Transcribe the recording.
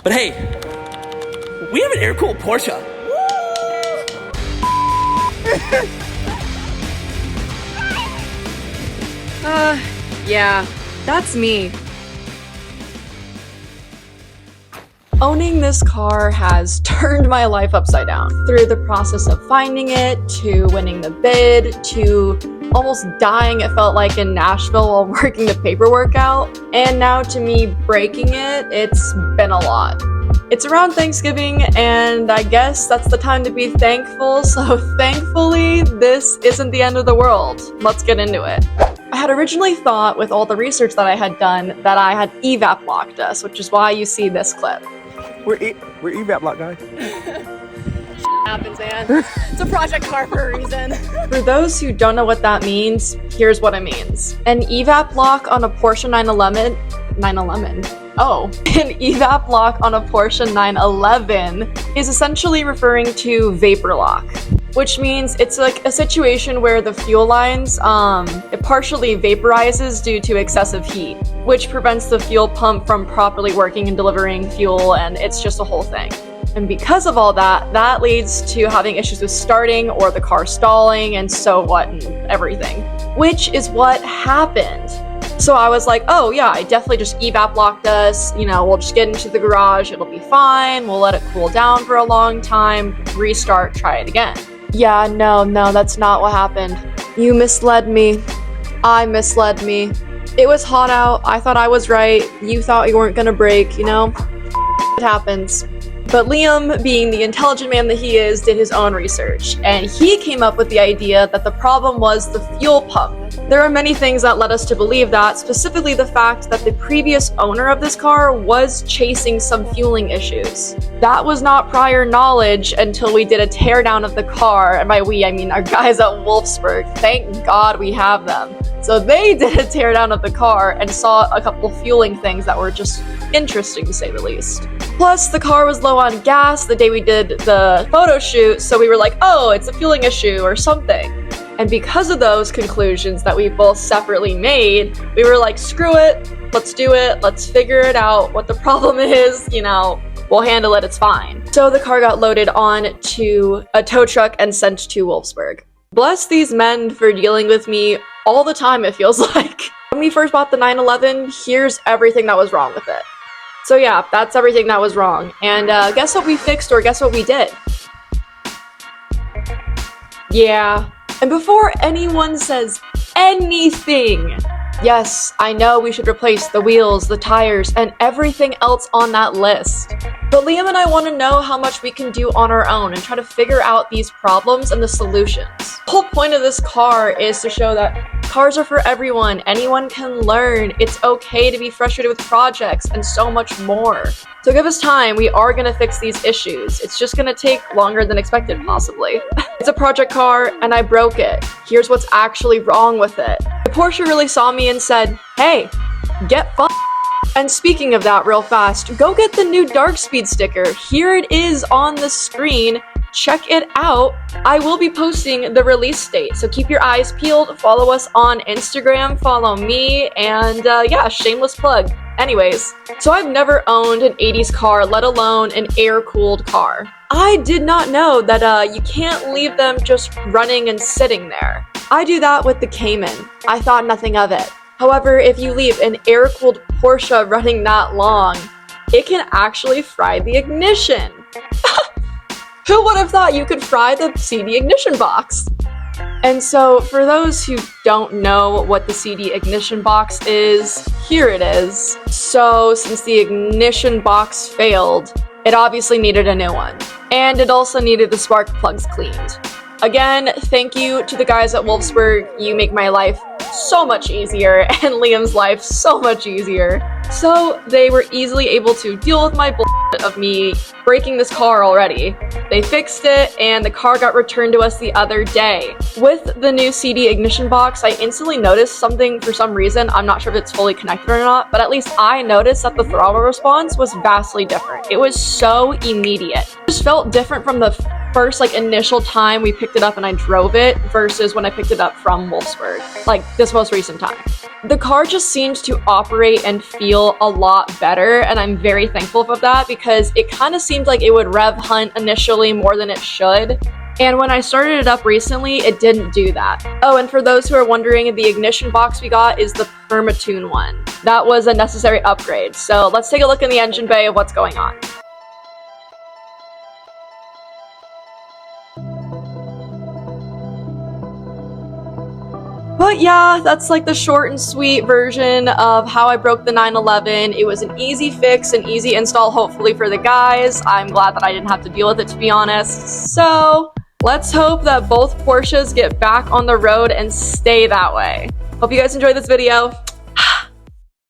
But hey, we have an air-cooled Porsche. Yeah, that's me. Owning this car has turned my life upside down. Through the process of finding it, to winning the bid, to almost dying, it felt like, in Nashville while working the paperwork out, and now to me breaking it, it's been a lot. It's around Thanksgiving, and I guess that's the time to be thankful, so thankfully, this isn't the end of the world. Let's get into it. I had originally thought, with all the research that I had done, that I had evap locked us, which is why you see this clip. We're evap locked, guys. Happens, man. It's a project car for a reason. For those who don't know what that means, here's what it means. An evap lock on a Porsche 911. Oh, an evap lock on a Porsche 911 is essentially referring to vapor lock, which means it's like a situation where the fuel lines, it partially vaporizes due to excessive heat, which prevents the fuel pump from properly working and delivering fuel, and it's just a whole thing. And because of all that, that leads to having issues with starting or the car stalling and so what and everything, which is what happened. So I was like, oh yeah, I definitely just evap locked us, you know, we'll just get into the garage, it'll be fine, we'll let it cool down for a long time, restart, try it again. Yeah, no, that's not what happened. You misled me. I misled me. It was hot out, I thought I was right, you thought you weren't gonna break, you know? It happens. But Liam, being the intelligent man that he is, did his own research, and he came up with the idea that the problem was the fuel pump. There are many things that led us to believe that, specifically the fact that the previous owner of this car was chasing some fueling issues. That was not prior knowledge until we did a teardown of the car, and by we, I mean our guys at Wolfsburg. Thank God we have them. So they did a teardown of the car and saw a couple fueling things that were just interesting, to say the least. Plus, the car was low on gas the day we did the photo shoot, so we were like, oh, it's a fueling issue or something. And because of those conclusions that we both separately made, we were like, screw it, let's do it, let's figure it out, what the problem is, you know, we'll handle it, it's fine. So the car got loaded on to a tow truck and sent to Wolfsburg. Bless these men for dealing with me all the time, it feels like. When we first bought the 911, here's everything that was wrong with it. So yeah, that's everything that was wrong. And guess what we fixed, or guess what we did? Yeah. And before anyone says anything, yes, I know we should replace the wheels, the tires, and everything else on that list. But Liam and I want to know how much we can do on our own and try to figure out these problems and the solutions. The whole point of this car is to show that cars are for everyone, anyone can learn, it's okay to be frustrated with projects, and so much more. So give us time, we are going to fix these issues. It's just going to take longer than expected, possibly. It's a project car, and I broke it. Here's what's actually wrong with it. The Porsche really saw me and said, hey, get f***ed. And speaking of that real fast, go get the new Dark Speed sticker. Here it is on the screen. Check it out. I will be posting the release date, so keep your eyes peeled. Follow us on Instagram, follow me, and yeah, shameless plug. Anyways, so I've never owned an 80s car, let alone an air-cooled car. I did not know that you can't leave them just running and sitting there. I do that with the Cayman. I thought nothing of it. However, if you leave an air-cooled Porsche running that long, it can actually fry the ignition. Who would have thought you could fry the CD ignition box? And so, for those who don't know what the CD ignition box is, here it is. So, since the ignition box failed, it obviously needed a new one. And it also needed the spark plugs cleaned. Again, thank you to the guys at Wolfsburg. You make my life so much easier, and Liam's life so much easier. So they were easily able to deal with my bullshit of me breaking this car already. They fixed it, and the car got returned to us the other day. With the new CD ignition box, I instantly noticed something for some reason. I'm not sure if it's fully connected or not, but at least I noticed that the throttle response was vastly different. It was so immediate. It just felt different from the first initial time we picked it up and I drove it versus when I picked it up from Wolfsburg, like this most recent time. The car just seems to operate and feel a lot better, and I'm very thankful for that because it kind of seemed like it would rev hunt initially more than it should. And when I started it up recently, it didn't do that. Oh, and for those who are wondering, the ignition box we got is the Permatune one. That was a necessary upgrade. So let's take a look in the engine bay of what's going on. But yeah, that's like the short and sweet version of how I broke the 911. It was an easy fix, an easy install, hopefully for the guys. I'm glad that I didn't have to deal with it, to be honest. So let's hope that both Porsches get back on the road and stay that way. Hope you guys enjoyed this video.